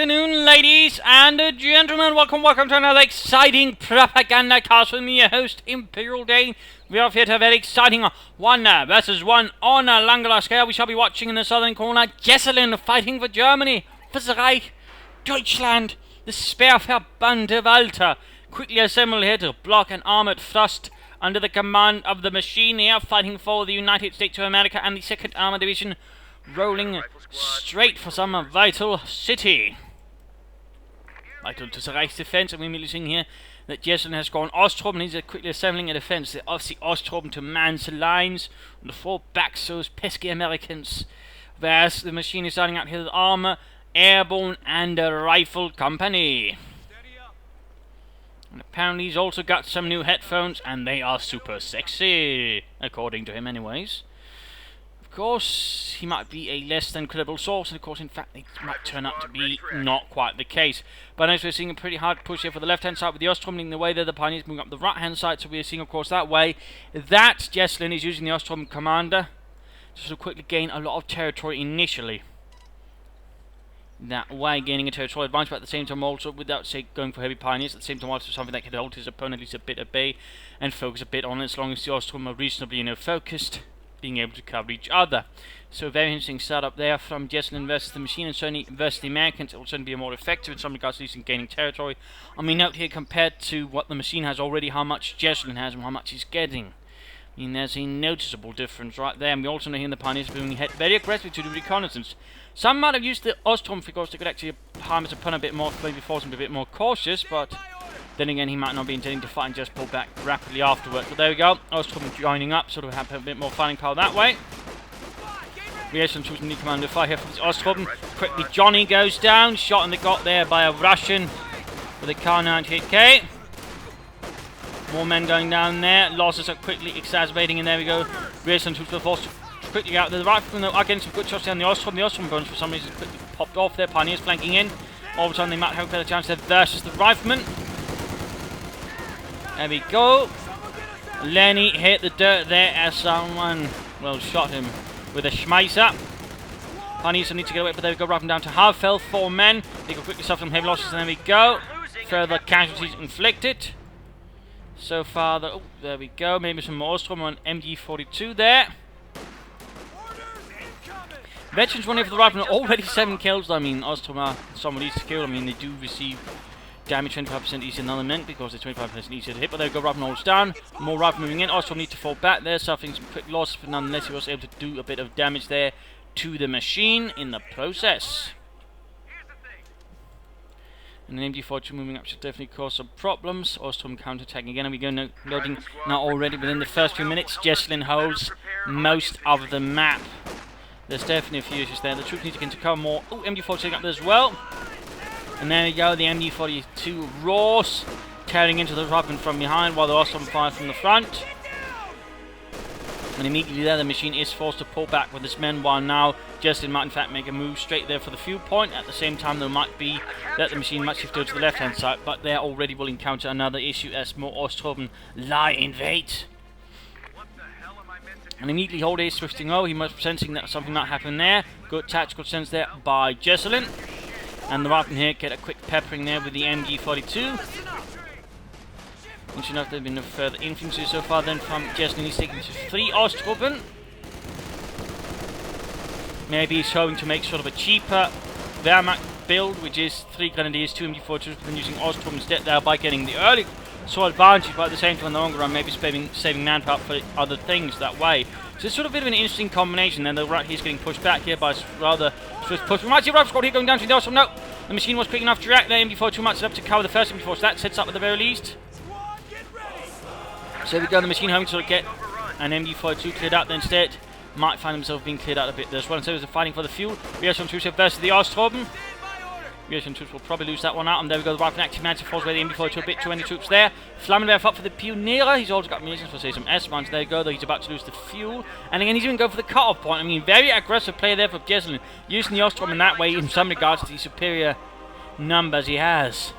afternoon, ladies and gentlemen. Welcome to another exciting Propagandacast with me, your host, Imperial Dane. We are here to have a very exciting 1 versus 1 on a longer scale. We shall be watching in the southern corner, Jesulin fighting for Germany, for the Reich, Deutschland, the Speerverband de Walter. Quickly assemble here to block an armored thrust under the command of the Machine here, fighting for the United States of America and the 2nd Armored Division, rolling straight for some vital city. Vital to the Reich's defense, and we're immediately seeing here that Jesulin has gone Osttruppen. He's quickly assembling a defense. They obviously Osttruppen to man the lines and to fall back those pesky Americans. Whereas the Machine is starting out here with armor, airborne, and a rifle company. And apparently he's also got some new headphones, and they are super sexy, according to him anyways. Of course, he might be a less than credible source, and of course, in fact, it might turn out to be not quite the case. But as we're seeing a pretty hard push here for the left-hand side with the Osttruppen leading the way there, the Pioneers moving up the right-hand side, so we're seeing, of course, that way that Jesulin is using the Osttruppen commander to sort of quickly gain a lot of territory initially. That way, gaining a territorial advantage, but at the same time also, without, say, going for heavy Pioneers, at the same time also something that could hold his opponent at least a bit at bay and focus a bit on it, as long as the Osttruppen are reasonably, focused, being able to cover each other. So very interesting setup there from Jesulin versus the Machine, and certainly versus the Americans. It will certainly be more effective in some regards, at least in gaining territory. I mean, note here, compared to what the Machine has already, how much Jesulin has and how much he's getting. I mean, there's a noticeable difference right there. And we also know here in the Pioneers moving ahead very aggressively to do reconnaissance. Some might have used the Osttruppen because they could actually harm his opponent a bit more, maybe force him to be a bit more cautious, but then again, he might not be intending to fight and just pull back rapidly afterwards. But there we go, Osttruppen joining up, sort of have a bit more fighting power that way. Jesulin choosing the commander to fight here for this Osttruppen. Quickly, Johnny goes down, shot and they got there by a Russian with a Kar-98K. More men going down there, losses are quickly exacerbating, and there we go. Jesulin chooses the force to quickly out. The riflemen are getting some good shots down the Osttruppen. The Osttruppen bones for some reason quickly popped off there. Pioneers flanking in. All of a sudden they might have a better chance there versus the riflemen. There we go. Lenny hit the dirt there as someone, well, shot him with a Schmeiser. Pioneers need to get away, but there we go. Riflemen down to Harfeld, 4 men. They can quickly suffer some heavy losses, and there we go. Further casualties inflicted. So far, oh, there we go. Maybe some more Osttruppen on MG42 there. Veterans running for the riflemen, already 7 kills. I mean, Osttruppen are somewhat easy to kill. I mean, they do receive damage 25% easier than other men because they're 25% easier to hit. But there we go, riflemen holds down. More riflemen moving in. Osttruppen need to fall back there, suffering some quick losses, but nonetheless he was able to do a bit of damage there to the Machine in the process. And the MG42 moving up should definitely cause some problems. Osttruppen counterattacking again, and we go loading now already within the first few minutes. Jesulin holds most of the map. There's definitely a few issues there. The troops need to get into cover more. Oh, MG42 up there as well. And there we go, the MG42 roars, tearing into the riflemen from behind while the Osttruppen fire from the front. And immediately there, the Machine is forced to pull back with his men, while now Jesulin might in fact make a move straight there for the fuel point. At the same time, there might be that the Machine might shift over to the left-hand side, but they already will encounter another issue as more Osttruppen lie in wait. And immediately Holder is switching over. He must be sensing that something might happen there. Good tactical sense there by Jesulin. And the riflemen here get a quick peppering there with the MG42. Once enough, there have been no further infantry so far then from Jesulin. He's taking 3 Osttruppen. Maybe he's hoping to make sort of a cheaper Wehrmacht build, which is 3 Grenadiers, 2 MG42s, but then using Osttruppen instead there by getting the early sort of advantage, but at the same time in the longer run maybe saving manpower for other things that way. So it's sort of a bit of an interesting combination. Then the right he's getting pushed back here by rather swift push. We might see a rifle squad here going down to the Osttruppen. No, the Machine was quick enough to react there. MG42 might set up to cover the first MG4, so that sets up at the very least. So we go, the Machine home to sort of get an MG42 cleared out, then instead might find himself being cleared out a bit there as well. And so there's a fighting for the fuel. Jesulin troops versus the Osttruppen. Jesulin troops will probably lose that one out, and there we go, the rifleman active man falls away the MG42 a bit, too many troops there. Flammenwerfer up for the Pioniere. He's also got munitions for, say, some S-1s. There you go, though he's about to lose the fuel. And again, he's even going for the cut-off point. I mean, very aggressive play there for Jesulin, using the Osttruppen in that way in some regards to the superior numbers he has.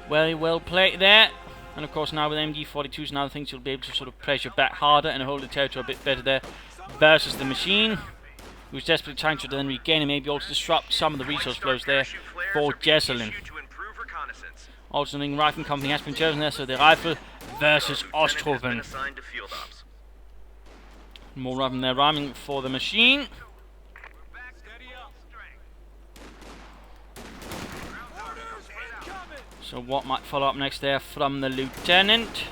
Very well played there. And of course now with MG42s and other things, you'll be able to sort of pressure back harder and hold the territory a bit better there versus the Machine. who's desperately trying to then regain and maybe also disrupt some of the resource flows there for Jesulin. Also, the Rifle Company has been chosen there, so the Rifle versus Osttruppen. More Rifle there rhyming for the machine. So what might follow up next there from the Lieutenant?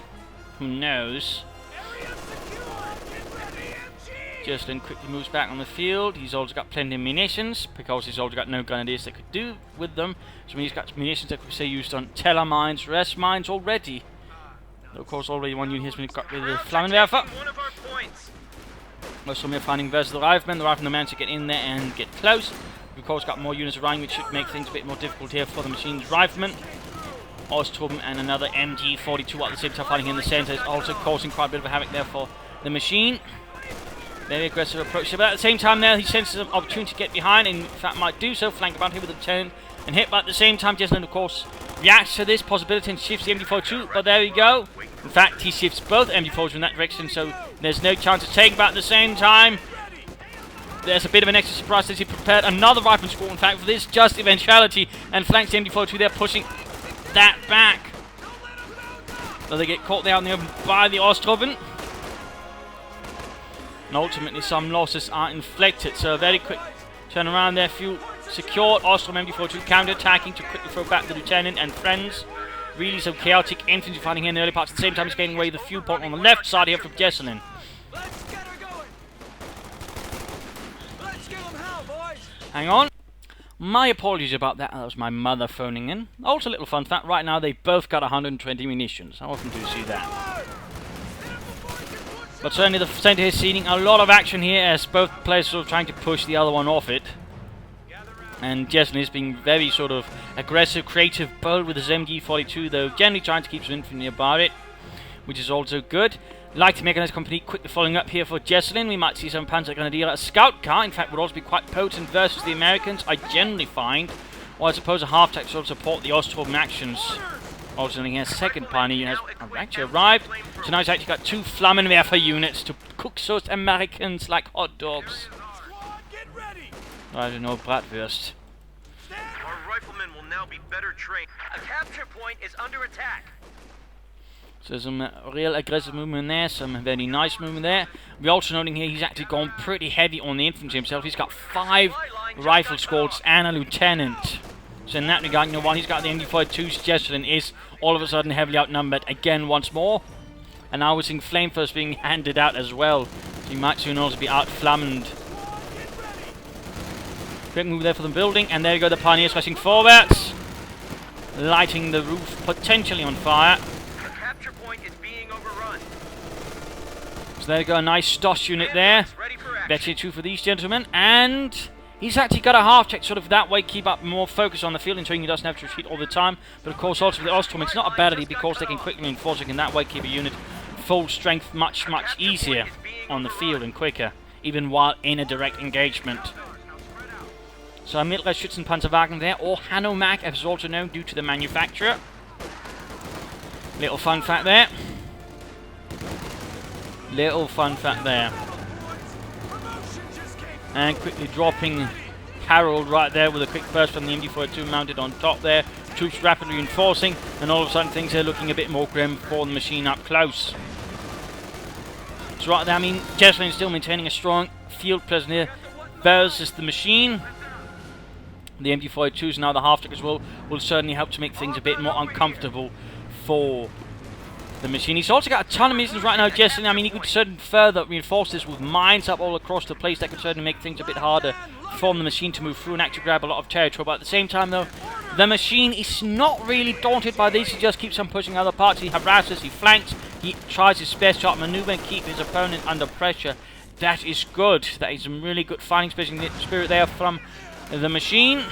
Who knows? Jesulin quickly moves back on the field. He's also got plenty of munitions, because he's also got no grenadiers that could do with them. So he's got munitions that could say used on Teller mines, rest mines already. Of course, already one unit has been got rid of the Flammenwerfer. Also, we're finding versus the Riflemen. The Riflemen managed to get in there and get close. We've of course got more units arriving, which should make things a bit more difficult here for the machine's Riflemen. Osttruppen and another MG42 at the same time fighting in the centre is also causing quite a bit of havoc there for the machine. Very aggressive approach, but at the same time there he senses an opportunity to get behind, and in fact might do so, flank about here with the Lieutenant and hit, but at the same time Jesulin of course reacts to this possibility and shifts the MG42, but there we go. In fact he shifts both MG4s in that direction, so there's no chance of taking, but at the same time there's a bit of an extra surprise as he prepared another rifle squad in fact for this just eventuality, and flanks the MG42 there, pushing that back. So they get caught there on the open by the Osttruppen. And ultimately some losses are inflicted, so a very quick turn around there, fuel secured. Osttruppen MG42 counter-attacking to quickly throw back the Lieutenant and friends. Really some chaotic infantry fighting here in the early parts. At the same time he's getting away the fuel point on the left side here from Jesulin. Hang on. My apologies about that. That was my mother phoning in. Also a little fun fact, right now they both got 120 munitions. I often do see that. But certainly the centre is seeing a lot of action here as both players sort of trying to push the other one off it. And Jesulin is being very sort of aggressive, creative, bold with his MG42, though generally trying to keep some infantry about it, which is also good. Light Mechanized Company quickly following up here for Jesulin. We might see some Panzer Grenadier, a scout car, in fact would also be quite potent versus the Americans, I generally find. Or I suppose a half-tank sort of support the Osttruppen actions. Also he has second pioneer has actually arrived. So now he's actually got two Flammenwerfer units to cook those Americans like hot dogs. I don't know, bratwurst. Our riflemen will now be better trained. A capture point is under attack. So some real aggressive movement there, some very nice movement there. We're also noting here he's actually gone pretty heavy on the infantry himself. He's got 5 rifle squads and a lieutenant. So in that regard, you know, while he's got the MG42's, Jesulin is all of a sudden heavily outnumbered again once more. And now we're seeing flamethrowers being handed out as well. So he might soon also be out-flammed. Quick move there for the building, and there you go, the pioneers rushing forwards. Lighting the roof potentially on fire. The capture point is being overrun. So there you go, a nice STOS unit there. Better 2 for these gentlemen, and he's actually got a half check sort of that way, keep up more focus on the field, ensuring he doesn't have to retreat all the time. But of course also for the Osttruppen, it's not a bad idea because they can quickly reinforce it, and that way keep a unit full strength much easier on the field and quicker, even while in a direct engagement. So a Mittelschützenpanzerwagen there, or Hanomag as it's also known due to the manufacturer. Little fun fact there. Little fun fact there. And quickly dropping Harold right there with a quick burst from the MG42 mounted on top there. Troops rapidly reinforcing, and all of a sudden things are looking a bit more grim for the machine up close. So right there, I mean, Jesulin is still maintaining a strong field presence here versus the machine. The MG42s, now the half-track as well, will certainly help to make things a bit more uncomfortable for the machine. He's also got a ton of munitions right now, Jesulin. I mean, he could certainly further reinforce this with mines up all across the place. That could certainly make things a bit harder for the machine to move through and actually grab a lot of territory. But at the same time, though, the machine is not really daunted by this. He just keeps on pushing other parts. He harasses, he flanks, he tries his best shot maneuver and keep his opponent under pressure. That is good. That is some really good fighting spirit there from the machine.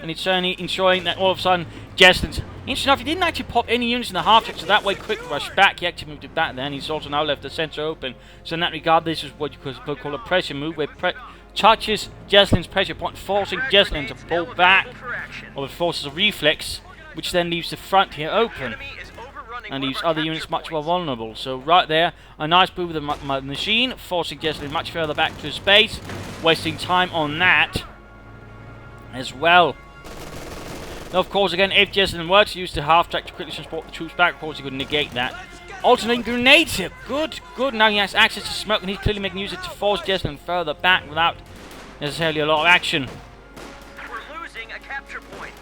And it's certainly ensuring that all of a sudden Jesulin's interesting enough, he didn't actually pop any units in the half-track, so that way quick rush back. He actually moved it back there, and he's also now left the centre open. So in that regard, this is what you could call a pressure move, where touches Jesulin's pressure point, forcing Jesulin to pull back, or it forces a reflex, which then leaves the front here open, and leaves other units much more vulnerable. So right there, a nice move with the machine, forcing Jesulin much further back to his base. wasting time on that as well. Now, of course, again, if Jesulin were to use the half-track to quickly transport the troops back, of course, he could negate that. Alternating grenades here. Good, good. Now he has access to smoke, and he's clearly making use of it to force Jesulin further back without necessarily a lot of action. We're losing a capture point.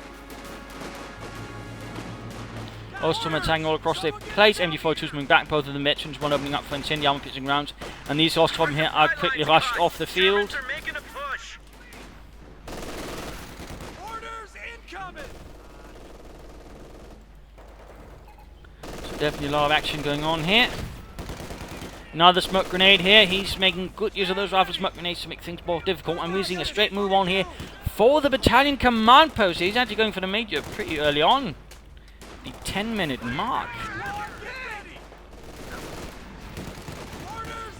Ostrom attacking all across their place. MG42's moving back, both of the veterans, one opening up for incendiary armor pitching rounds, and these Ostrom here are quickly rushed off the field. Germans are making a push. So definitely a lot of action going on here. Another smoke grenade here. He's making good use of those rifle smoke grenades to make things more difficult. I'm using a straight move on here for the battalion command post. He's actually going for the major pretty early on. The 10-minute mark.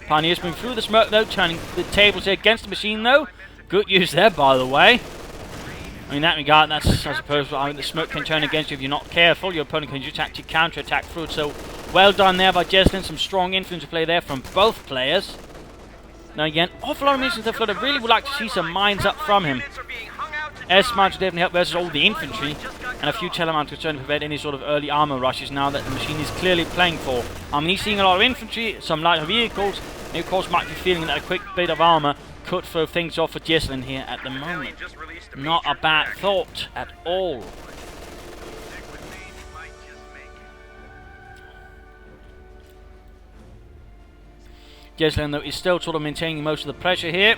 Pioneers moving through the smoke though, turning the tables here against the machine though. Good use there, by the way. I mean, in that regard, that's, I suppose, the smoke can turn against you if you're not careful. Your opponent can use tactic counter-attack through it. So, well done there by Jesulin. Some strong influence play there from both players. Now again, awful lot of missions left. I really would like to see some mines up from him. S-mounts will definitely help versus all the infantry, and a few telemounts will certainly prevent any sort of early armor rushes now that the machine is clearly playing for. I mean, he's seeing a lot of infantry, some lighter vehicles, and he of course might be feeling that a quick bit of armor could throw things off for Jesulin here at the moment. Not a bad thought at all. Jesulin, though, is still sort of maintaining most of the pressure here.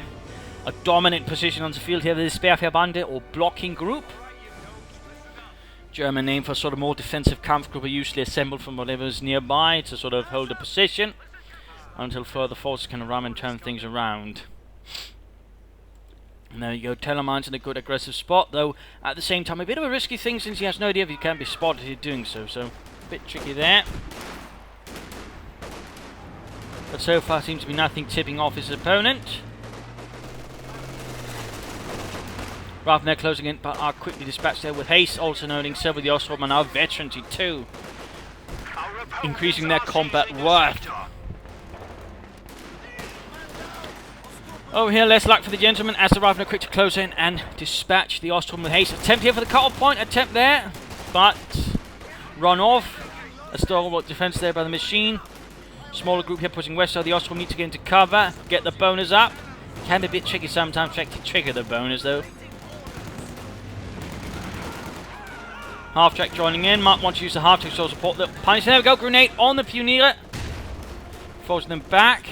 A dominant position on the field here. The Sperrverbande, or blocking group. German name for sort of more defensive Kampfgruppe, usually assembled from whatever is nearby to sort of hold a position until further forces can arrive and turn things around. And there you go, Telemines in a good aggressive spot, though at the same time a bit of a risky thing since he has no idea if he can be spotted here doing so, so a bit tricky there. But so far seems to be nothing tipping off his opponent. Rather than they're closing in, but are quickly dispatched there with haste, also noting several of the Ostrom are now veterancy too, increasing their combat worth. Over here, less luck for the gentleman as the Riflemen are quick to close in and dispatch the Ostrom with haste. Attempt here for the cut-off point, attempt there, but run off. A stalwart defense there by the machine. Smaller group here pushing west, so the Ostrom need to get into cover, get the bonus up. Can be a bit tricky sometimes to actually trigger the bonus though. Half-track joining in, might want to use the half-track to support the Pioneers. There we go, grenade on the Pioneer. Forcing them back.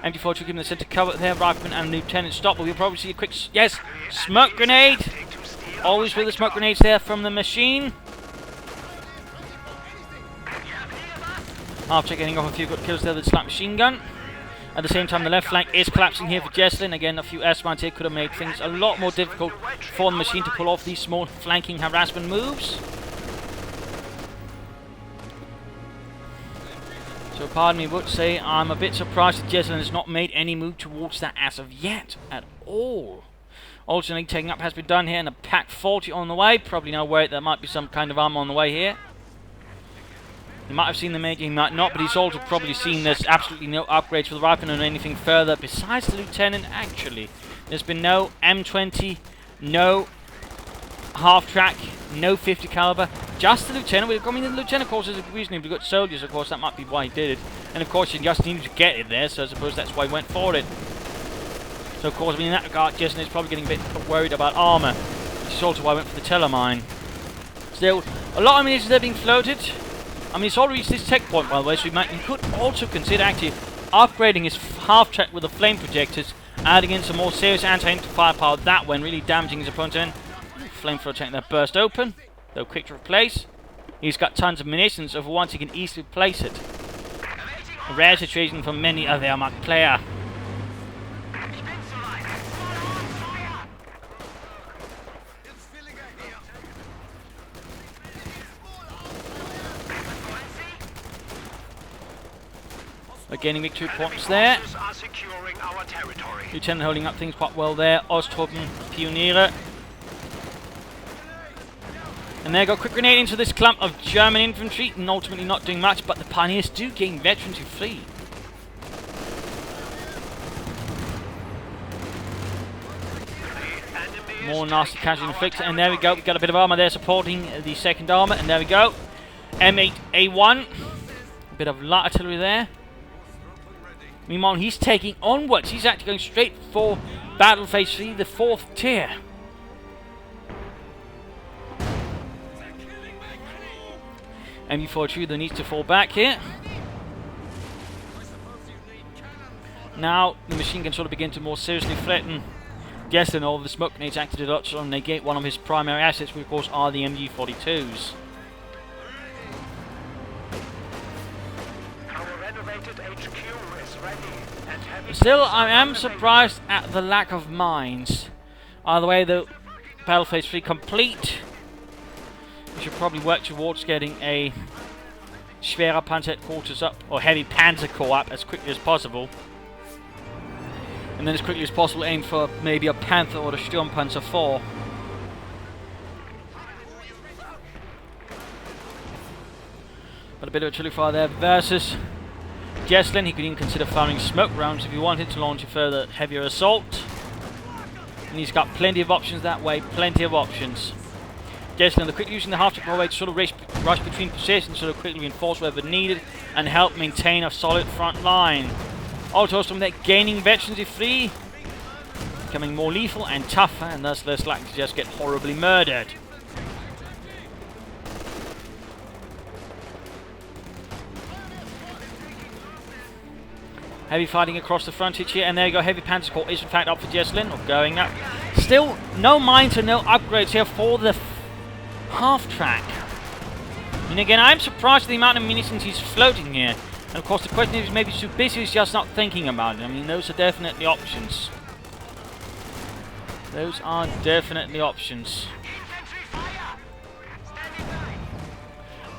MG42 giving the centre cover there, Rifleman and Lieutenant stop, but we'll probably see a quick, yes, smoke grenade. Always with the smoke grenades there from the machine. Half-track getting off a few good kills there with the slap machine gun. At the same time, the left flank is collapsing here for Jesulin. Again, a few S-mounts here could have made things a lot more difficult for the machine to pull off these small flanking harassment moves. So pardon me, would say I'm a bit surprised that Jesulin has not made any move towards that as of yet at all. Alternating taking up has been done here, and a Pack 40 on the way. Probably now worried there might be some kind of armor on the way here. He might have seen the major, he might not, but he's also probably seen there's absolutely no upgrades for the Rifleman or anything further besides the Lieutenant, actually. There's been no M20, no half-track, no 50 caliber, just the Lieutenant. I mean, the Lieutenant, of course, is reasonably good soldiers, of course, that might be why he did it. And, of course, you just needed to get it there, so I suppose that's why he went for it. So, of course, I mean, in that regard, Jesulin is probably getting a bit worried about armor, which is also why I went for the Telemine. Still, a lot of munitions are being floated. I mean, it's already reached this tech point, by the way, so you could also consider actually upgrading his half-track with the flame projectors, adding in some more serious anti-infantry firepower that way, and really damaging his opponent. Flamethrower tank there burst open, though quick to replace. He's got tons of munitions, so for once he can easily place it. A rare situation for many a Wehrmacht player. Gaining victory points there. Lieutenant holding up things quite well there. Osttruppen, Pioniere. And there go, quick grenade into this clump of German infantry, and ultimately not doing much, but the Pioneers do gain veterans who flee. More nasty casualty inflicted, and there we go. We've got a bit of armor there supporting the second armor, and there we go. M8A1. A bit of light artillery there. Meanwhile, he's taking onwards. He's actually going straight for battle phase 3, the 4th tier. MU42 that needs to fall back here. Now the machine can sort of begin to more seriously threaten Jesulin. All the smoke grenades acted to sort of negate one of his primary assets, which of course are the MU42s. Our renovated HQ is ready and heavy. Still, I am surprised at the lack of mines. Either way, the battle phase 3 complete. We should probably work towards getting a schwerer Panzer quarters up, or heavy Panzer Corps up as quickly as possible. And then as quickly as possible aim for maybe a Panther or a Sturmpanzer 4. But a bit of artillery fire there versus Jesulin. He could even consider firing smoke rounds if he wanted to launch a further heavier assault. And he's got plenty of options that way, plenty of options. Jesulin, the quickly using the half-track way to sort of rush between positions, sort of quickly reinforce wherever needed, and help maintain a solid front line. Autostorm there gaining veterancy free, becoming more lethal and tougher, and thus less likely to just get horribly murdered. Heavy fighting across the frontage here, and there you go. Heavy Panzer Corps is in fact up for Jesulin, or going up. Still, no mines and no upgrades here for the half-track. And again, I'm surprised at the amount of munitions he's floating here. And of course the question is, maybe he's too busy, he's just not thinking about it. I mean, those are definitely options. Those are definitely options.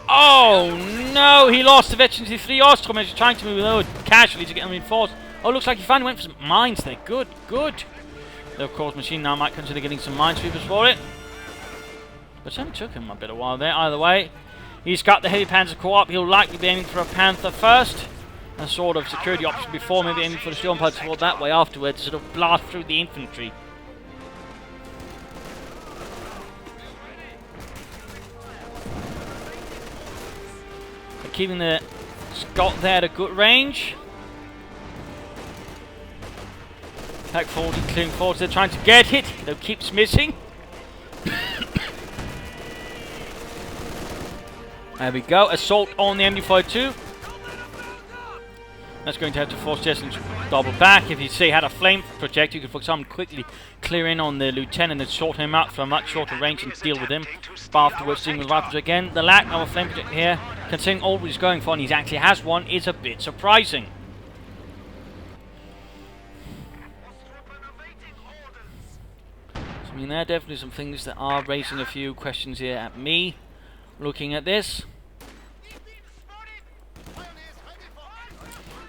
Oh no, he lost the veterancy 3 Ostrom as he's trying to move over casually to get them reinforced. Oh, looks like he finally went for some mines there. Good, good. Though of course machine now might consider getting some minesweepers for it. But it took him a bit of a while there. Either way, he's got the heavy Panzer Corps up. He'll likely be aiming for a Panther first. A sort of security option before, maybe aiming for the Sturmpanzer Corps that way afterwards to sort of blast through the infantry. But keeping the Scot there at a good range. Attack forward, clearing forwards. They're trying to get it, though keeps missing. There we go, assault on the MU42. That's going to have to force Jesulin to double back. If you say had a flame projector, you could for example quickly clear in on the lieutenant and sort him out for a much shorter range and deal with him. But afterwards, single rifles again. The lack of a flame projector here, considering all he's going for, and he actually has one, is a bit surprising. So, I mean, there are definitely some things that are raising a few questions here at me. Looking at this.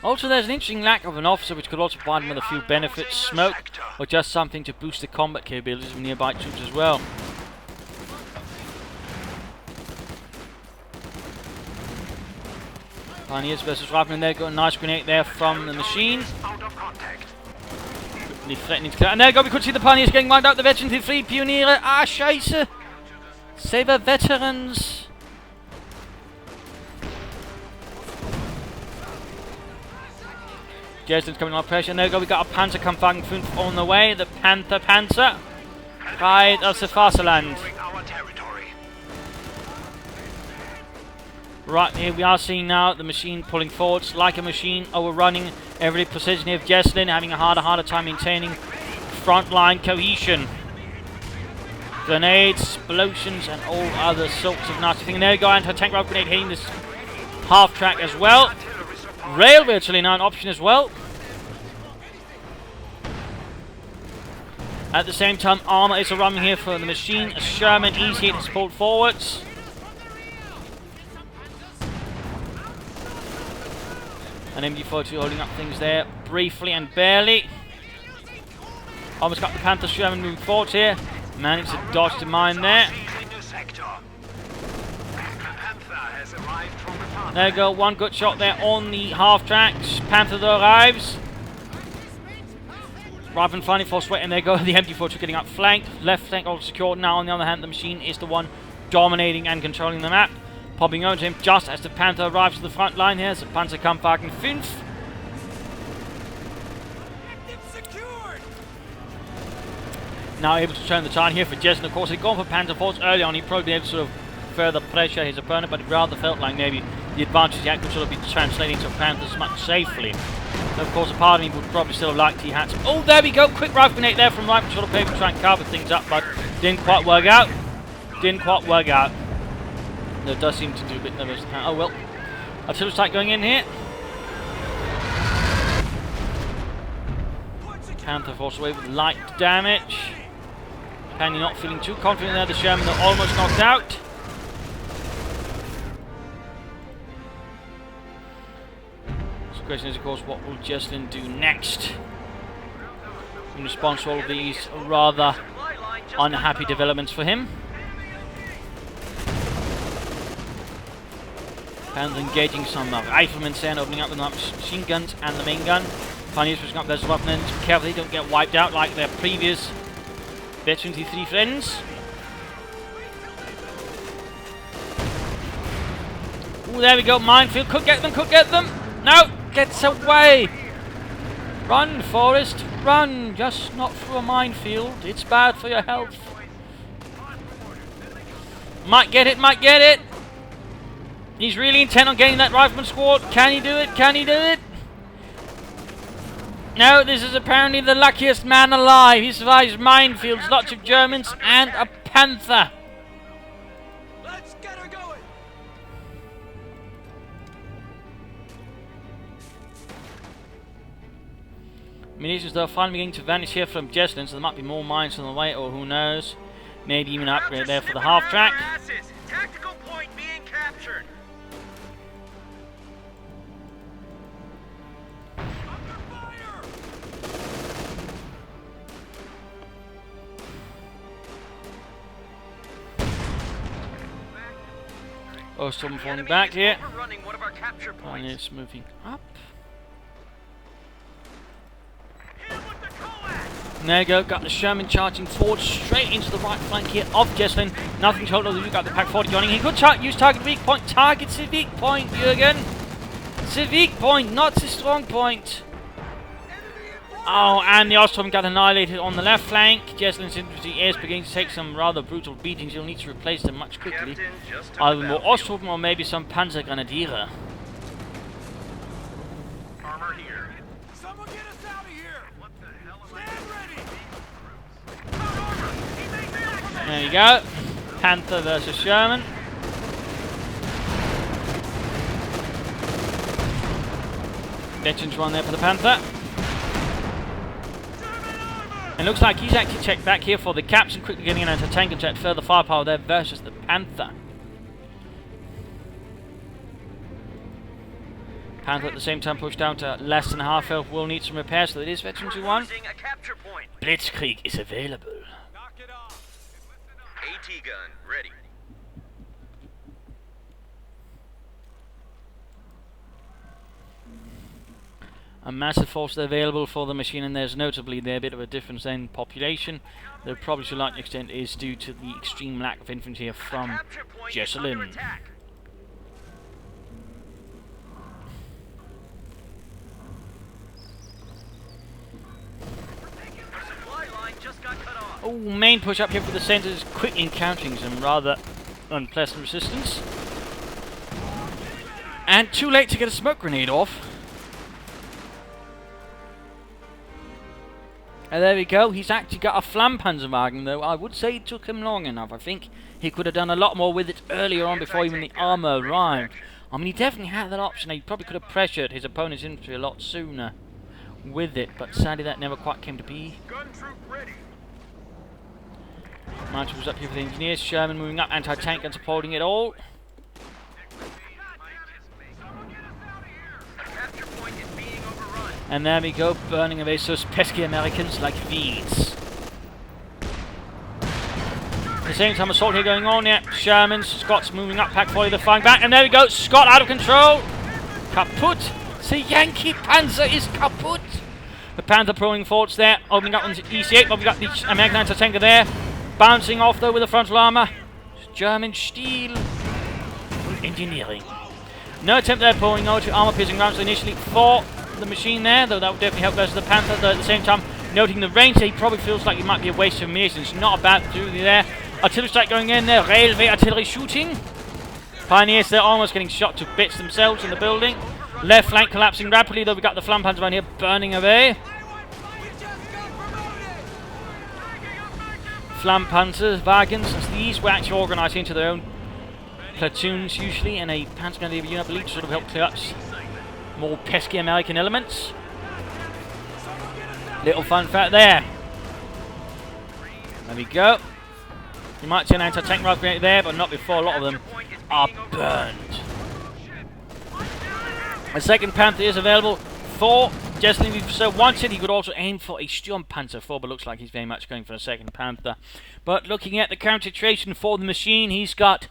Also, there's an interesting lack of an officer, which could also provide him with a few benefits, smoke, or just something to boost the combat capabilities of nearby troops as well. Pioneers versus Riflemen there, got a nice grenade there from the machine. Threatening to clear. And there you go, we could see the Pioneers getting wiped out, the veterans, 3 Pioniere. Ah, scheiße! Save our veterans! Jesulin's coming on pressure, and there we go, we got a Panzerkampfwagen 5 on the way, the Panzer. Right aus the Vaterland. Right here we are seeing now the machine pulling forwards like a machine, overrunning every position here of Jesulin, having a harder time maintaining frontline cohesion. Grenades, explosions, and all other sorts of nasty things. And there you go, anti-tank rifle grenade hitting this half-track as well. Railway actually now an option as well. At the same time, armor is arriving here for the machine. A Sherman easy to support forwards. And MG42 holding up things there briefly and barely. Almost got the Panther Sherman moving forward here. Managed to dodge the mine there. There you go, one good shot there on the half-track. Panther arrives. Riflemen finally forced away, and there go the MG42 getting outflanked. Left flank all secured. Now, on the other hand, the machine is the one dominating and controlling the map. Popping over to him just as the Panther arrives to the front line here. So Panzerkampfwagen 5. Now able to turn the tide here for Jesulin. Of course, he'd gone for Panther Force early on. He'd probably be able to sort of further pressure his opponent, but it rather felt like maybe the advantage he had could sort of be translating to Panthers much safely. Of course, a part of me would probably still have liked he had some. Oh, there we go! Quick rifle grenade there from right sort of paper to try and cover things up, but didn't quite work out. Didn't quite work out. There does seem to do a bit nervous. Oh well. Artillery strike going in here. Panther forced away with light damage. Penny not feeling too confident there. The Sherman are almost knocked out. So the question is, of course, what will Jesulin do next? In response to all of these rather unhappy developments for him. Panther engaging some riflemen there, opening up with machine guns and the main gun. Pioneers pushing up those weapons. Be careful they don't get wiped out like their previous B-23 friends. Ooh, there we go. Minefield. Could get them. Could get them. No. Gets away. Run, Forrest. Run. Just not through a minefield. It's bad for your health. Might get it. Might get it. He's really intent on getting that rifleman squad. Can he do it? Can he do it? No, this is apparently the luckiest man alive. He survives minefields, lots of Germans, and a Panther. Let's get her going. Munitions, though, finally beginning to vanish here from Jesulin, so there might be more mines on the way, or who knows. Maybe even an upgrade there for the half track. Tactical point being captured. Oh, someone falling back here. One of our capture points. And it's moving up. And there you go, got the Sherman charging forward straight into the right flank here of Jesulin. Nothing to hold on, you got the Pack 40 joining. He could use target weak point. Target the weak point, Jürgen. The weak point, not the strong point. Oh, and the Ostrom got annihilated on the left flank. Jesulin's infantry is beginning to take some rather brutal beatings. He'll need to replace them much quickly. Either more Ostrom or maybe some Panzergrenadiere. Armor here. Someone get us out of here. What the hell am I? There you go. Panther versus Sherman. Veterans run there for the Panther. And looks like he's actually checked back here for the captain, quickly getting an anti-tank and check further firepower there versus the Panther. Panther at the same time pushed down to less than half health, will need some repairs, so it is Veterans who won. Blitzkrieg is available. AT gun ready. A massive force available for the machine, and there's notably there a bit of a difference in population. Though probably to a large extent is due to the extreme lack of infantry here from Jesulin. Oh, main push up here for the centres, quickly encountering some rather unpleasant resistance. And too late to get a smoke grenade off. And there we go, he's actually got a Flammpanzerwagen though. I would say it took him long enough. I think he could have done a lot more with it earlier on before even the armour arrived. I mean, he definitely had that option. He probably could have pressured his opponent's infantry a lot sooner with it, but sadly that never quite came to be. Gun troop ready. March was up here for the engineers. Sherman moving up, anti-tank and supporting it all. And there we go, burning away those pesky Americans like weeds. At the same time, assault here going on, yeah. Shermans, Scots moving up, Pack 40, they're firing back, and there we go, Scott out of control. Kaput. The Yankee Panzer is kaput. The Panther throwing forwards there, opening up on the EC8, but we've got the American anti-tanker there, bouncing off though with the frontal armor. German steel engineering. No attempt there pulling over to armor-piercing rounds initially for the machine there, though that would definitely help versus the Panther, though at the same time, noting the range, he probably feels like it might be a waste of ammunition. It's not a bad opportunity there. Artillery strike going in there, railway artillery shooting. Pioneers, they're almost getting shot to bits themselves in the building. Left flank collapsing rapidly, though we've got the Flampanzer around here burning away. Flampanzer wagons, as these were actually organised into their own platoons usually, and a Panzer Grenadier unit, I believe, to sort of help clear up more pesky American elements. Little fun fact there. There we go. You might see an anti-tank rifle grenade there, but not before a lot of them are burned. A second Panther is available for Jesulin if so wanted. He could also aim for a Sturmpanzer 4, but looks like he's very much going for a second Panther. But looking at the counter situation for the machine, he's got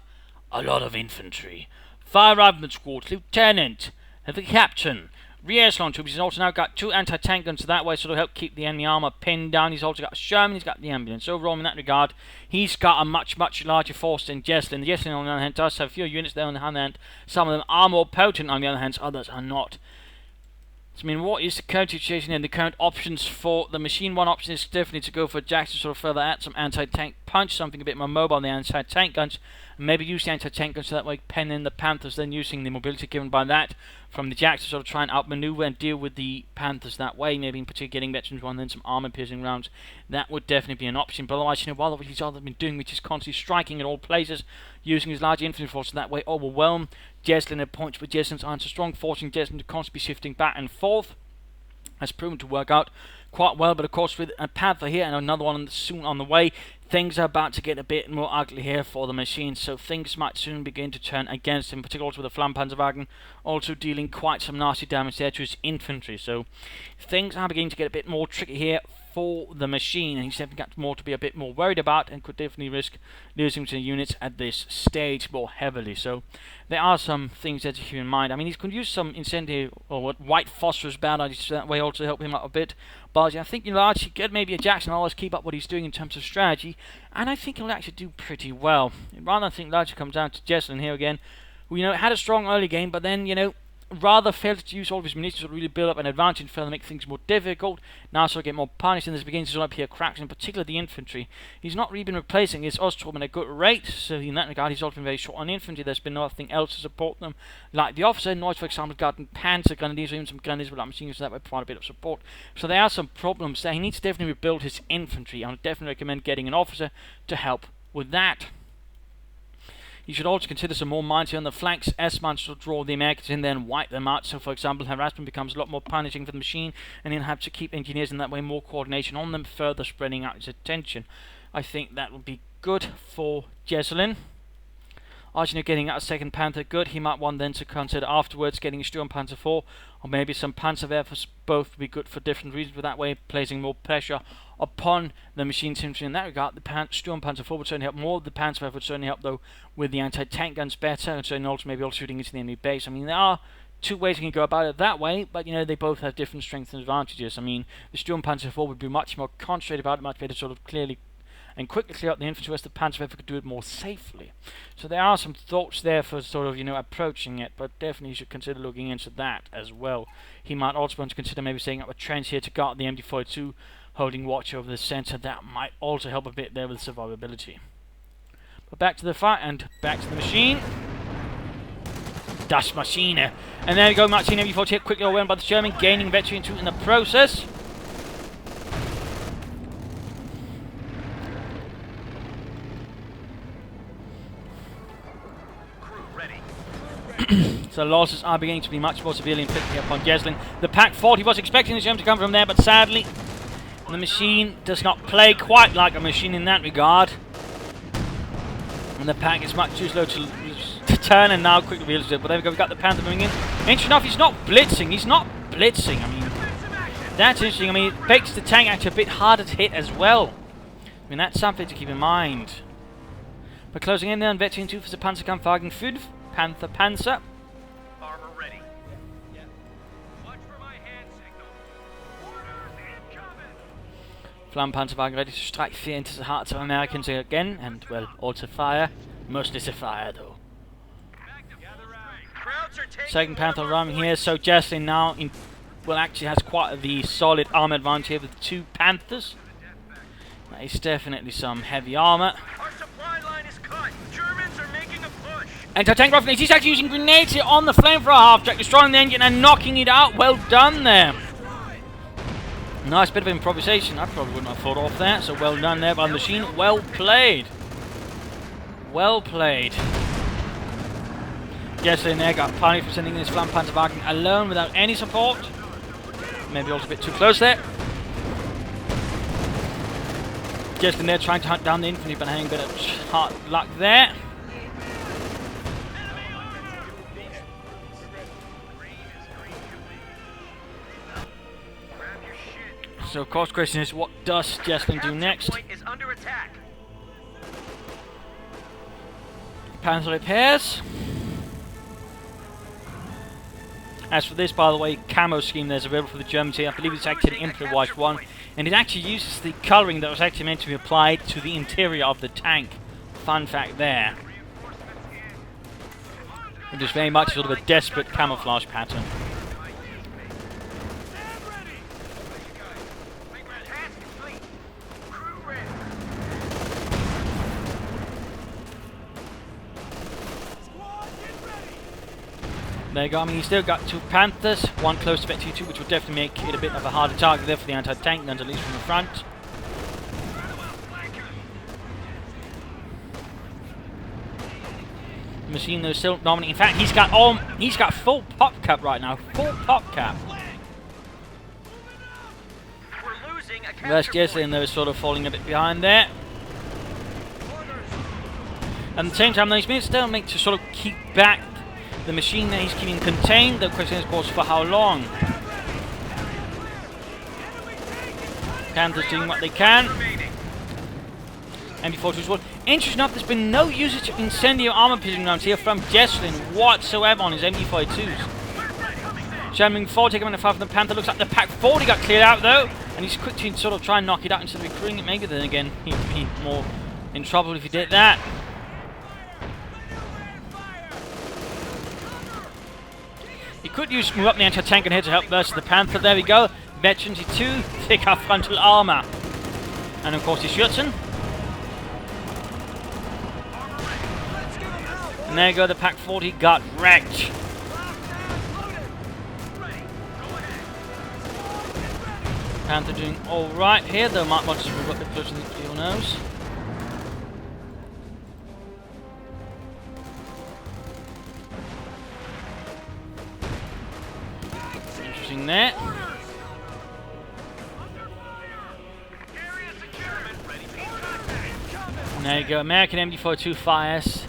a lot of infantry, 5 rifleman squads, lieutenant, the captain, rear echelon troops. He's also now got 2 anti-tank guns, so that way sort of help keep the enemy armor pinned down. He's also got a Sherman, he's got the ambulance. Overall, in that regard, he's got a much larger force than Jesulin. The Jesulin, on the other hand, does have fewer units there on the other hand. Some of them are more potent, on the other hand, others are not. So, I mean, what is the current situation and the current options for the machine? One option is definitely to go for Jacks to sort of further add some anti-tank punch, something a bit more mobile than the anti-tank guns, and maybe use the anti-tank guns so that way pen in the Panthers, then using the mobility given by that from the Jacks to sort of try and outmaneuver and deal with the Panthers that way, maybe in particular getting veterans one, then some armor-piercing rounds. That would definitely be an option, but otherwise, you know, while what he's other been doing, which is constantly striking at all places, using his large infantry force so that way overwhelm Jesulin at points where Jesulin's aren't so strong, forcing Jesulin to constantly be shifting back and forth. Has proven to work out quite well, but of course with a Panther here and another one soon on the way, things are about to get a bit more ugly here for the machine, so things might soon begin to turn against him, particularly also with the Flampanzerwagen also dealing quite some nasty damage there to his infantry, so things are beginning to get a bit more tricky here for the machine, and he's definitely got more to be a bit more worried about and could definitely risk losing some units at this stage more heavily. So there are some things there to keep in mind. I mean, he's going to use some incendiary or what white phosphorus bad ideas that way also help him out a bit. But I think, you know, actually get maybe a Jackson always keep up what he's doing in terms of strategy, and I think he'll actually do pretty well. Rather, I think largely comes down to Jesulin here again, who, you know, had a strong early game, but then, you know, rather failed to use all of his munitions to really build up an advantage and fail to make things more difficult. Now sort of get more punished, and there's beginning to sort of appear cracks, in particular the infantry. He's not really been replacing his Ostrom at a good rate, so in that regard he's also been very short on infantry. There's been nothing else to support them, like the officer noise, for example, gotten Panzer Grenadiers or even some Grenadiers without machines, so that would provide a bit of support. So there are some problems there. He needs to definitely rebuild his infantry. I would definitely recommend getting an officer to help with that. You should also consider some more mines here on the flanks. S-mines to draw the Americans in there and wipe them out. So, for example, harassment becomes a lot more punishing for the machine, and he'll have to keep engineers in that way, more coordination on them, further spreading out his attention. I think that would be good for Jesulin. Arjuna getting out a second Panther, good. He might want then to consider afterwards getting a Sturmpanzer 4, or maybe some Panzerwerfers. Both would be good for different reasons, but that way placing more pressure upon the machine's infantry in that regard. The Sturmpanzer 4 would certainly help more. The Panzerwerfer would certainly help, though, with the anti-tank guns better, and certainly also maybe also shooting into the enemy base. I mean, there are two ways you can go about it that way, but, you know, they both have different strengths and advantages. I mean, the Sturmpanzer 4 would be much more concentrated about it, much better sort of clearly and quickly clear out the infantry, whereas the Panzerwerfer could do it more safely. So there are some thoughts there for sort of, you know, approaching it, but definitely you should consider looking into that as well. He might also want to consider maybe setting up a trench here to guard the MD-42, holding watch over the centre. That might also help a bit there with survivability. But back to the fight and back to the machine. Das Maschine. And there we go, Machine MD-48 quickly overwhelmed by the German, gaining veteran 2 in the process. So losses are beginning to be much more severely inflicted upon Jesulin. The Pack 40 was expecting the German to come from there, but sadly, the machine does not play quite like a machine in that regard. And the Pack is much too slow to turn, and now quickly realizes it. But there we go, we've got the Panther moving in. Interesting enough, he's not blitzing. He's not blitzing. I mean, that's interesting. I mean, it makes the tank actually a bit harder to hit as well. I mean, that's something to keep in mind. But closing in there on Veteran 2 for the Panzerkampfwagen 5. Panther Panzer. Armor ready. Watch for my hand signal. Flammenpanzerwagen ready to strike fear into the hearts of Americans again, and, well, also fire. Mostly to fire, though. Second Panther arriving here, so Jesulin now, actually has quite the solid armor advantage here with 2 Panthers. That is definitely some heavy armor. Our supply line is cut. Germans are making a push. Anti-tank rifle, he's actually using grenades here on the flamethrower half-track, destroying the engine and knocking it out. Well done there. Nice bit of improvisation. I probably wouldn't have thought off that, so well done there by the machine. Well played. Well played. Jesulin there got punished for sending this Flammenpanzerwagen alone without any support. Maybe also a bit too close there. Jesulin there trying to hunt down the infantry, but having a bit of hard luck there. So of course the question is, what does Jesulin do next? Is under attack. Panzer repairs. As for this, by the way, camo scheme there's available for the Germans here. I believe it's actually an improvised one, and it actually uses the colouring that was actually meant to be applied to the interior of the tank. Fun fact there. It is very much sort of a desperate camouflage pattern. There you go. I mean, he's still got 2 Panthers, one close to Infantry 2, which would definitely make it a bit of a harder target there for the anti-tank guns, at least from the front. The machine though is still dominating. In fact, he's got full pop cap right now. Full pop cap. We're losing a Whereas Jesulin though is sort of falling a bit behind there. At the same time, though, he's been still made to sort of keep back the machine that he's keeping contained. The question is, of course, for how long? Panthers doing what they can. MB-42 as well. Interesting enough, there's been no usage of incendiary armor piercing rounds here from Jesulin whatsoever on his MB-42s. Jamming 4, taking on the 5 from the Panther. Looks like the Pack 40 got cleared out though, and he's quick to sort of try and knock it out instead of recruiting it. Maybe then again, he'd be more in trouble if he did that. He could move up the anti-tank and here to help versus the Panther. There we go. Veterans 2, thick up frontal armor. And of course his Jesulin. And there you go, the Pack 40 got wrecked. Panther doing alright here, though might want to move up a bit closer than who knows. Interesting there. And there you go, American MD-42 fires.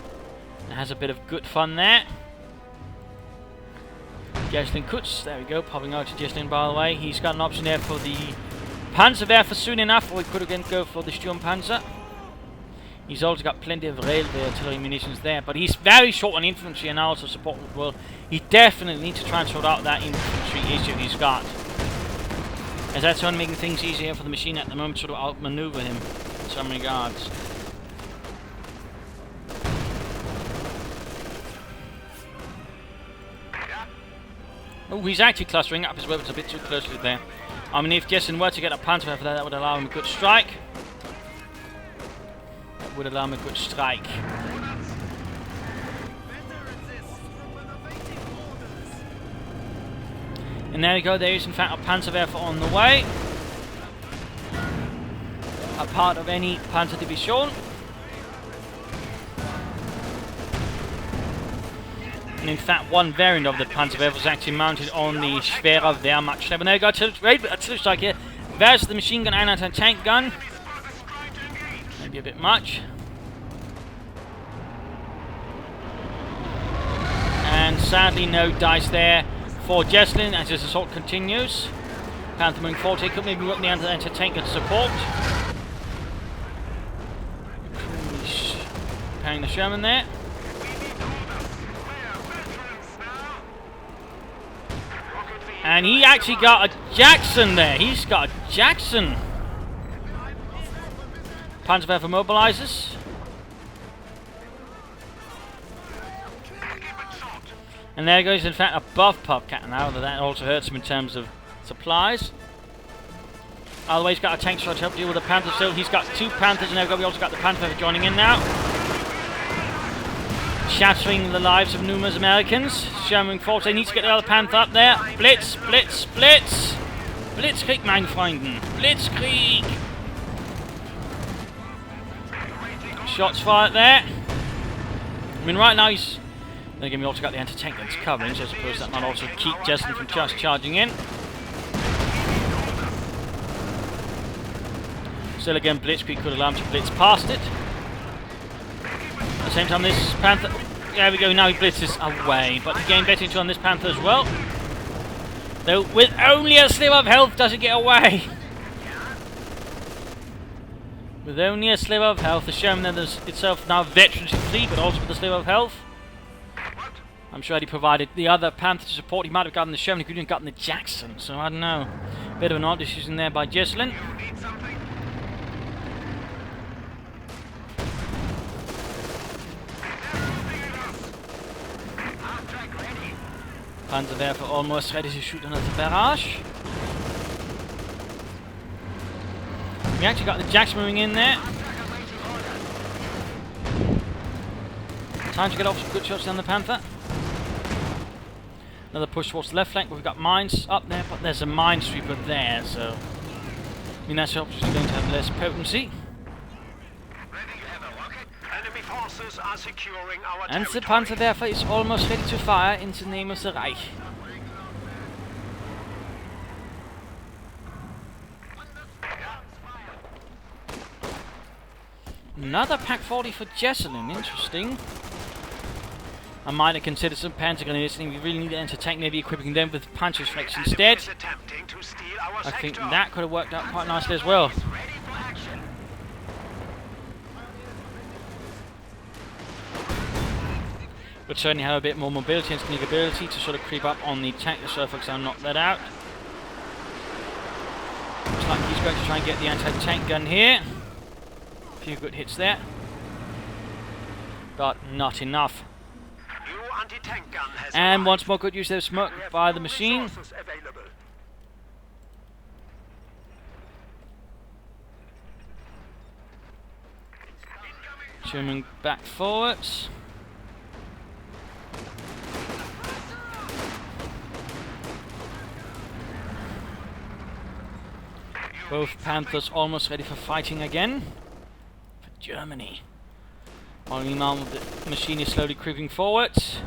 It has a bit of good fun there. Jesulin Kutz, there we go, popping out to Jesulin by the way. He's got an option there for the Panzerwerfer soon enough, or he could again go for the Sturmpanzer. He's also got plenty of railway artillery munitions there, but he's very short on infantry and also support as well. He definitely needs to try and sort out that infantry issue he's got, as that's only making things easier for the machine at the moment to sort of outmaneuver him in some regards. Oh, he's actually clustering up his weapons a bit too closely there. I mean, if Jesulin were to get a Panzer for that, that would allow him a good strike. That would allow him a good strike. And there we go, there is in fact a Panzerwerfer on the way. A part of any Panzer Division. And in fact, one variant of the Panzerwerfer was actually mounted on the Schwerer Wehrmacht. And there we go, artillery strike here. There's the machine gun and anti-tank gun. Maybe a bit much. And sadly, no dice there for Jesulin as his assault continues. Panther moving forward, he could maybe work the anti-tank gun support. Preparing the Sherman there. And he actually got a Jackson there. He's got a Jackson. Panzerwerfer mobilizes. And there goes, in fact, above Popcat now, though that also hurts him in terms of supplies. Other way, he's got a tank shot to help deal with the Panther still. He's got 2 Panthers, and we also got the Panther joining in now. Shattering the lives of numerous Americans. Sherman force, they need to get the other Panther up there. Blitz, blitz, blitz! Blitzkrieg, mein Freunden! Blitzkrieg! Shots fired there. I mean, right now he's... Then again, we also got the anti-tank that's covering, so I suppose that might also keep Jesulin from just charging in. Still again, Blitzkrieg could allow him to blitz past it. At the same time, this Panther... There we go, now he blitzes away. But he gained better into on this Panther as well. Though, with only a sliver of health, does it get away? With only a sliver of health, the Sherman itself now veterancy free, but also with a sliver of health. I'm sure had he provided the other Panther to support, he might have gotten the Sherman, he could have gotten the Jackson, so I don't know. Bit of an odd decision there by Jesulin. Panzerwerfer almost ready to shoot another barrage. We actually got the Jacks moving in there. Time to get off some good shots down the Panther. Another push towards the left flank, but we've got mines up there, but there's a minesweeper there, so... I mean, that's obviously going to have less potency. And the Panzerwerfer is almost ready to fire in the name of the Reich. Another Pack 40 for Jesulin, interesting. I might have considered some Panzer grenades, and we really need to anti-tank, maybe equipping them with punches flex instead. I think that could have worked out quite nicely as well. But certainly have a bit more mobility and sneakability to sort of creep up on the tank, so folks, I'll knock that out. Looks like he's going to try and get the anti-tank gun here. A few good hits there. But not enough. And once more good use of smoke by the machine. Sherman back forwards. Both Panthers almost ready for fighting again. For Germany. While meanwhile the machine is slowly creeping forwards.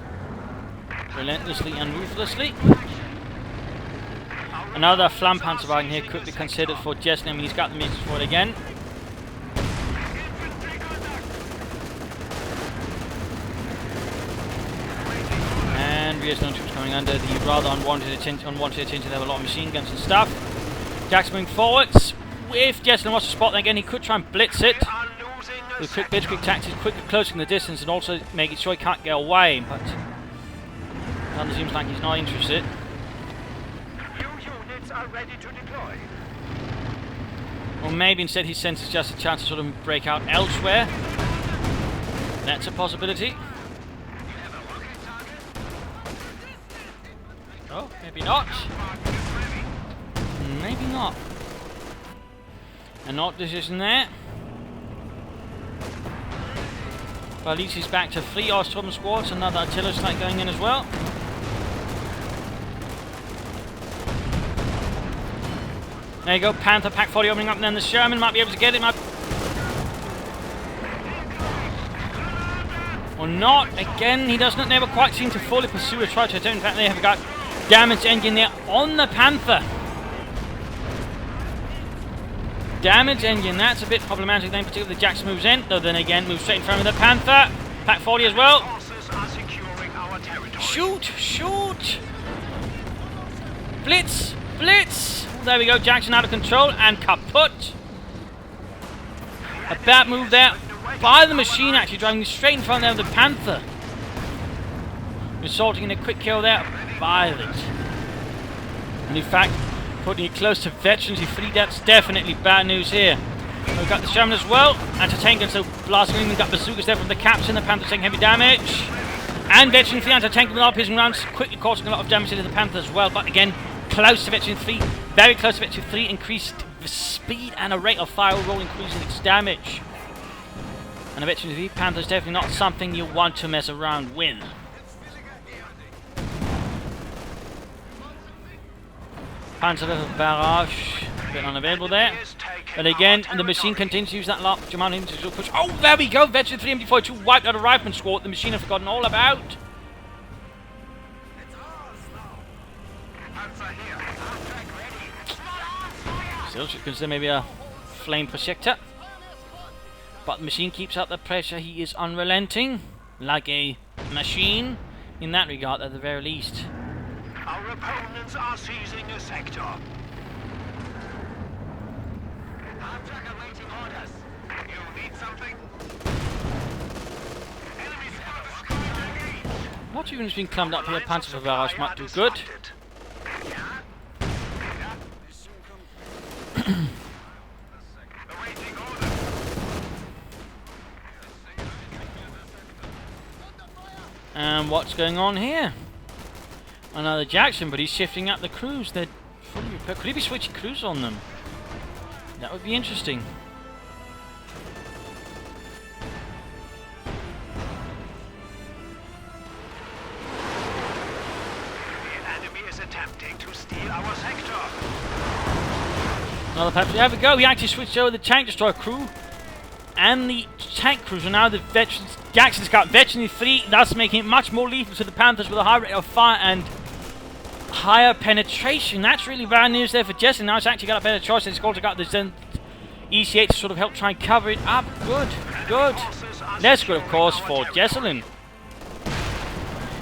Relentlessly and ruthlessly. Another Flammpanzerwagen here could be considered for Jesulin. I mean, he's got the meters for it again. And Vietnam troops coming under the rather unwanted attention. They have a lot of machine guns and stuff. Jack's moving forwards. If Jesulin wants to spot them again, he could try and blitz it. With quick blitzkrieg tactics, quickly closing the distance and also making sure he can't get away. But it seems like he's not interested. New units are ready to deploy. Or maybe instead he senses just a chance to sort of break out elsewhere. That's a possibility. Oh, maybe not. Maybe not. An odd decision there. But at least he's back to 3 Oststurm squads. Another artillery strike going in as well. There you go, Panther Pack 40 opening up, and then the Sherman might be able to get him up. Or not. Again, he doesn't never quite seem to fully pursue a try to attempt. In fact, they have got damage engine there on the Panther. Damage engine, that's a bit problematic then, particularly the Jax moves in, though then again moves straight in front of the Panther. Pack 40 as well. Shoot! Shoot! Blitz! Blitz! There we go, Jackson out of control and kaput. A bad move there by the machine, actually driving straight in front of the Panther. Resulting in a quick kill there by it. And in fact, putting it close to veterans, you free, that's definitely bad news here. We've got the Sherman as well. Anti-tank guns, so blasting. We've got bazookas there from the captain. The Panther's taking heavy damage. And Veteran 3 anti-tank with piercing rounds, quickly causing a lot of damage into the Panther as well. But again, close to Veteran 3. Very close to Veteran 3. Increased the speed and a rate of fire overall, increasing its damage. And a Veteran 3 Panther is definitely not something you want to mess around with. Panzer barrage, a bit unavailable there. But again, the machine continues to use that large amount of individual push. Oh, there we go! Veteran 3 MD42 wiped out a rifleman squad the machine had forgotten all about. Still should consider maybe a flame projector. But the machine keeps up the pressure. He is unrelenting, like a machine in that regard at the very least. Our opponents are seizing a sector. Awaiting orders. You need something? Enemy squad engaged. What unit's been climbed up here? Panzer barrage might do good. And what's going on here? Another Jackson, but he's shifting up the crews. They're fully repaired. Could he be switching crews on them? That would be interesting. The enemy is attempting to steal our sector. Another patch. There we go. He actually switched over the tank destroyer crew and the tank crews. And now the veterans. Jackson's got Veteran 3, thus making it much more lethal to the Panthers with a high rate of fire and higher penetration. That's really bad news there for Jesulin. Now it's actually got a better choice. It's also got the Zen EC8 to sort of help try and cover it up. Good, good. That's good, of course, for Jesulin.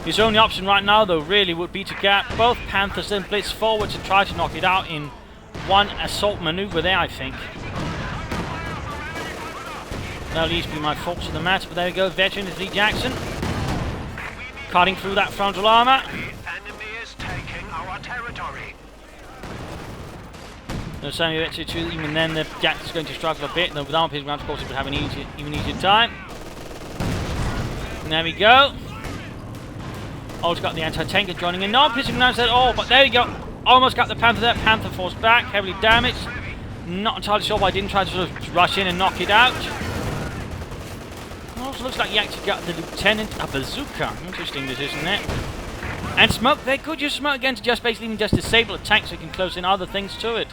His only option right now, though, really would be to get both Panthers then blitz forwards and try to knock it out in one assault maneuver there, I think. That'll at least be my fault to the matter, but there we go. Veteran 3 Jackson cutting through that frontal armor. No sign of Veteran 2, even then the Jackson's going to struggle a bit, though with armor piercing rounds, of course, it would have an even easier time. And there we go. Also got the anti-tanker joining in. No piercing rounds at all, but there we go. Almost got the Panther there. Panther forced back, heavily damaged. Not entirely sure why I didn't try to sort of rush in and knock it out. Also looks like he actually got the lieutenant a bazooka. Interesting decision there. And smoke. They could use smoke again to just basically even just disable a tank so he can close in other things to it.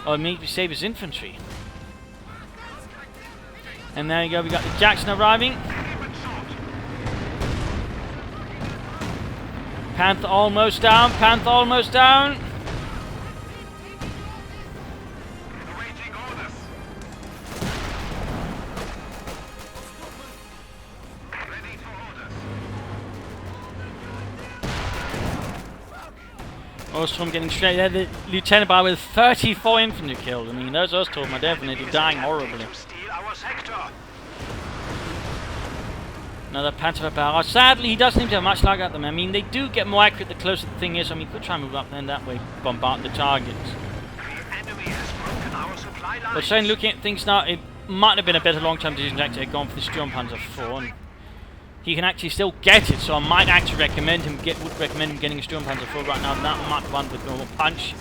Or maybe save his infantry. And there you go. We got the Jackson arriving. Panther almost down. Panther almost down. Ostrom getting straight there. The lieutenant by with 34 infantry killed. I mean, those Ostrom are definitely dying horribly. Another Panther barrage. Sadly, he doesn't seem to have much luck at them. I mean, they do get more accurate the closer the thing is. I mean, he could try and move up there and that way, bombard the targets. But saying, looking at things now, it might have been a better long-term decision to actually have gone for the Sturmpanzer 4. And he can actually still get it, so I might actually recommend him getting a Sturmpanzer 4 right now. That might be one with normal punch,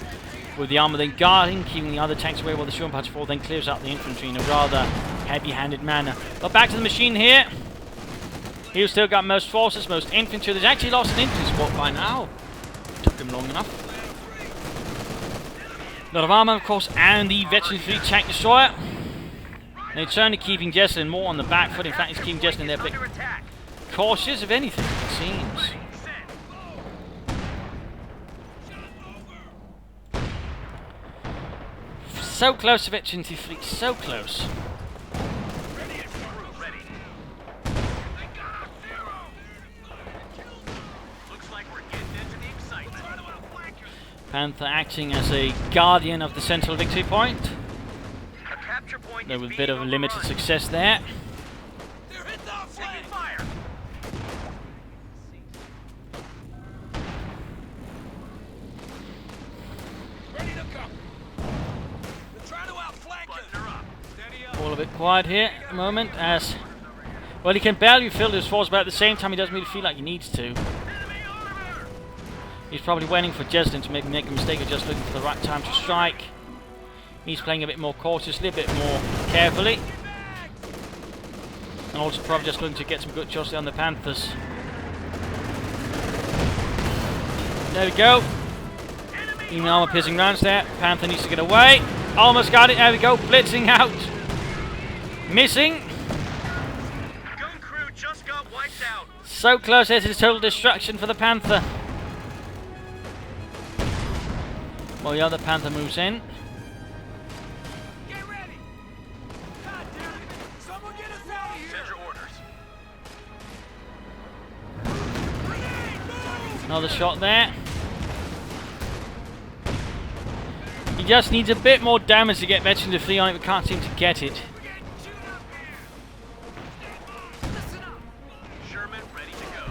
with the armor then guarding, keeping the other tanks away while the Sturmpanzer 4 then clears out the infantry in a rather heavy-handed manner. But back to the machine here. He's still got most forces, most infantry. There's actually lost an infantry squad by now. Took him long enough. A lot of armor, of course, and the Veteran 3 tank destroyer. And it's certainly keeping Jesulin more on the back foot. In fact, it's keeping Jesulin there a bit cautious of anything, it seems. So close to Veteran 3, so close. Panther acting as a guardian of the central victory point. Though with a bit of a limited success there. little bit quiet here at the moment as... Well, he can barely fill his force, but at the same time he doesn't really feel like he needs to. He's probably waiting for Jesulin to maybe make a mistake of just looking for the right time to strike. He's playing a bit more cautiously, a bit more carefully. And also probably just looking to get some good shots on the Panthers. There we go. Even armor piercing rounds there. Panther needs to get away. Almost got it. There we go. Blitzing out. Missing. Gun crew just got wiped out. So close there to total destruction for the Panther. Well, the other Panther moves in. Get ready! God damn it! Someone get us out of here! Send your orders. Grenade, move! Another shot there. He just needs a bit more damage to get Veteran to flee on it, but can't seem to get it. We're getting chewed up here! Listen up! Sherman ready to go.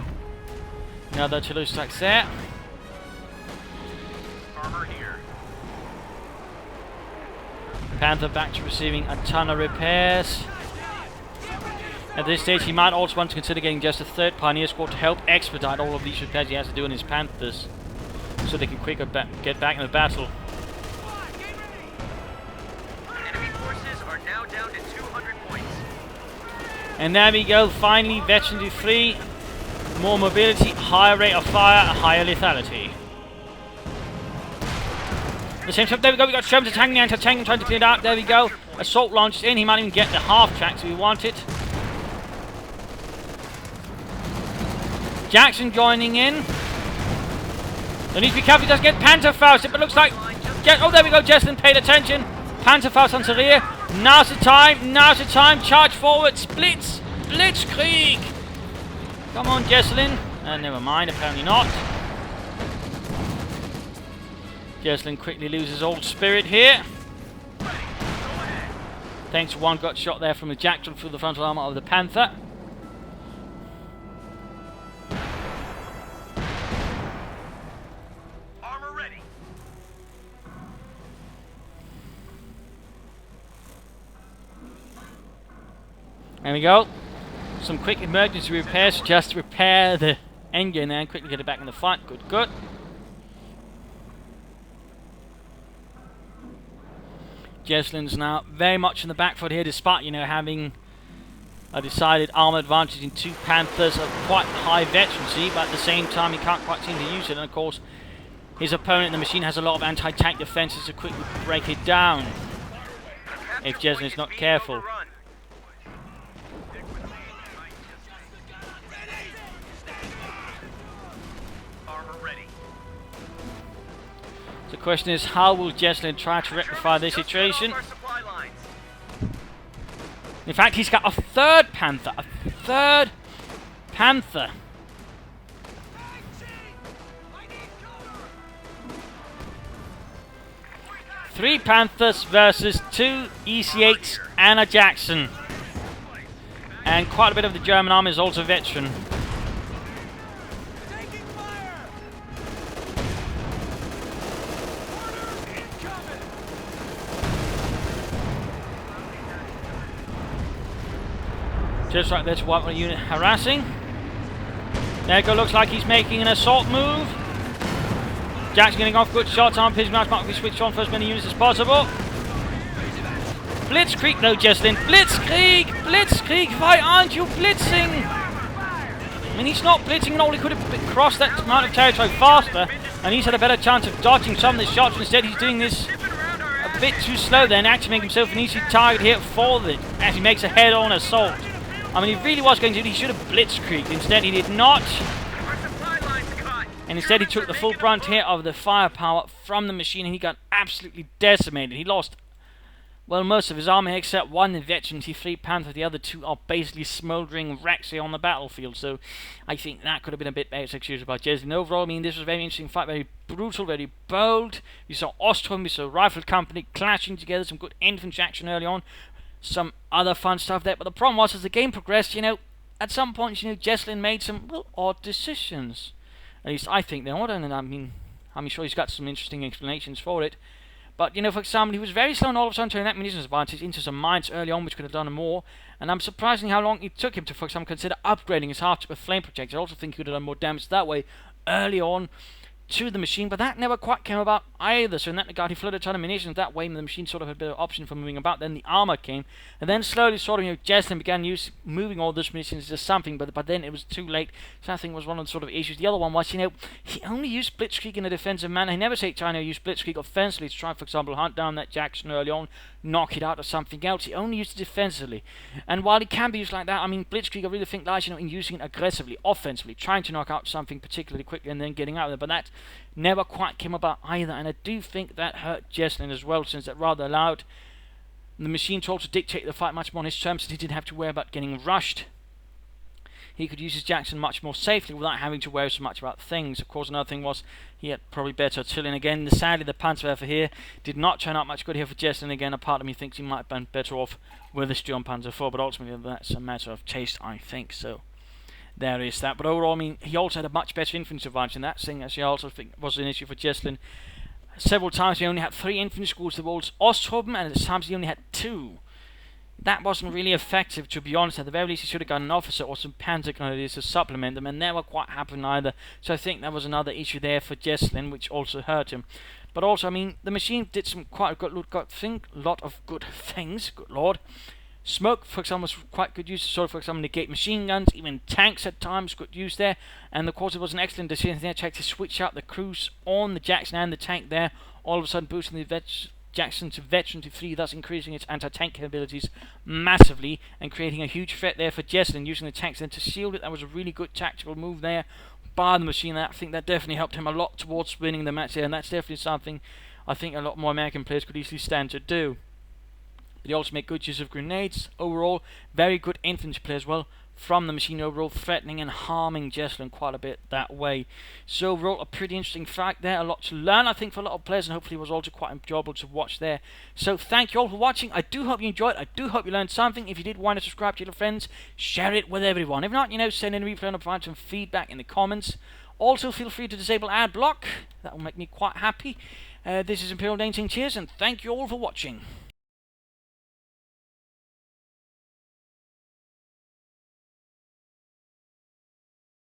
Another artillery strikes there. Armor here. Panther back to receiving a ton of repairs. At this stage, he might also want to consider getting just a third Pioneer squad to help expedite all of these repairs he has to do in his Panthers, so they can quicker get back in the battle. Enemy forces are now down to 200 points. And there we go, finally, Veteran to 3. More mobility, higher rate of fire, higher lethality. At the same time, there we go, we got Sherman attacking the anti-tank and trying to clear it out. There we go. Assault launched in, he might even get the half track so we want it. Jackson joining in. There needs to be careful, he does get Panzerfausted, but looks like... Oh, there we go, Jesulin paid attention. Panzerfaust on rear. Now's the time, charge forward, splits, blitzkrieg. Come on, Jesulin. Never mind, apparently not. Jesulin quickly loses old spirit here. Thanks to one gut shot there from the Jackson through the frontal armor of the Panther. Armor ready. There we go. Some quick emergency repairs just to repair the engine and quickly get it back in the fight. Good, good. Jesulin's now very much in the back foot here, despite, you know, having a decided armor advantage in 2 Panthers of quite high veterancy, but at the same time he can't quite seem to use it, and of course his opponent, the Machine, has a lot of anti-tank defenses to quickly break it down if Jesulin is not careful. The question is, how will Jesulin try to rectify this situation? In fact, he's got a third Panther. A third Panther. Three Panthers versus 2 EC8s and a Jackson. And quite a bit of the German army is also veteran. Just like this, white unit harassing. Neko looks like he's making an assault move. Jack's getting off good shots. Arm piercing rounds might be switched on for as many units as possible. Blitzkrieg though, Jesulin. Blitzkrieg! Blitzkrieg! Why aren't you blitzing? I mean, he's not blitzing at all. He could have crossed that amount of territory faster, and he's had a better chance of dodging some of the shots. Instead, he's doing this a bit too slow then, actually making himself an easy target here for it as he makes a head-on assault. I mean, he really was going to do it. He should have blitzkrieged. Instead, he did not. And instead, he took the full brunt here of the firepower from the Machine, and he got absolutely decimated. He lost, well, most of his army except one veteran, T3 Panther. The other 2 are basically smouldering wrecks here on the battlefield. So, I think that could have been a bit better executed by Jesulin. Overall, I mean, this was a very interesting fight, very brutal, very bold. We saw Ostrom, we saw Rifle Company clashing together, some good infantry action early on. Some other fun stuff there, but the problem was as the game progressed, you know, at some point, you know, Jesulin made some real odd decisions. At least I think they're odd, and I mean, I'm sure he's got some interesting explanations for it. But, you know, for example, he was very slow and all of a sudden turning that munitions advantage into some mines early on, which could have done more. And I'm surprised how long it took him to, for example, consider upgrading his half-tip with flame projectors. I also think he could have done more damage that way early on to the machine, but that never quite came about either. So in that regard, he flooded a ton of munitions that way, and the machine sort of had a bit of option for moving about. Then the armor came, and then slowly, sort of, you know, Jesulin began moving all those munitions to something, but then it was too late. So I think was one of the sort of issues. The other one was, you know, he only used Blitzkrieg in a defensive manner. He never said trying to use Blitzkrieg offensively to try, for example, hunt down that Jackson early on, knock it out or something else. He only used it defensively. And while it can be used like that, I mean, Blitzkrieg, I really think lies, you know, in using it aggressively, offensively, trying to knock out something particularly quickly and then getting out of it. But that never quite came about either, and I do think that hurt Jesulin as well, since that rather allowed the machine to also dictate the fight much more on his terms, since he didn't have to worry about getting rushed. He could use his Jackson much more safely without having to worry so much about things. Of course, another thing was he had probably better artillery. Again, sadly, the Panzerwerfer here did not turn out much good here for Jesulin. Again, a part of me thinks he might have been better off with the Sturm Panzer IV, but ultimately that's a matter of taste, I think. So there is that. But overall, I mean, he also had a much better infantry advantage, and that thing actually I also think was an issue for Jesulin. Several times he only had 3 infantry schools towards Osthoben, and at times he only had 2. That wasn't really effective, to be honest. At the very least, he should have got an officer or some panzer grenadiers to supplement them, and never quite happened either. So I think that was another issue there for Jesulin, which also hurt him. But also, I mean, the machine did some quite a lot of good things. Good lord. Smoke, for example, was quite good use to sort of, for example, negate machine guns, even tanks at times, good use there. And of course, it was an excellent decision there to switch out the crews on the Jackson and the tank there, all of a sudden boosting the Jackson to veteran to 3, thus increasing its anti-tank capabilities massively and creating a huge threat there for Jesulin, using the tanks then to shield it. That was a really good tactical move there by the machine. I think that definitely helped him a lot towards winning the match there, and that's definitely something I think a lot more American players could easily stand to do. But he also made good use of grenades. Overall, very good infantry play as well from the machine, overall threatening and harming Jesulin quite a bit that way. So overall, a pretty interesting fight there, a lot to learn I think for a lot of players, and hopefully it was also quite enjoyable to watch there. So thank you all for watching. I do hope you enjoyed. I do hope you learned something. If you did, why not subscribe to your friends, share it with everyone. If not, you know, send in a replay and provide some feedback in the comments. Also feel free to disable ad block. That will make me quite happy. This is Imperial Dane saying cheers, and thank you all for watching.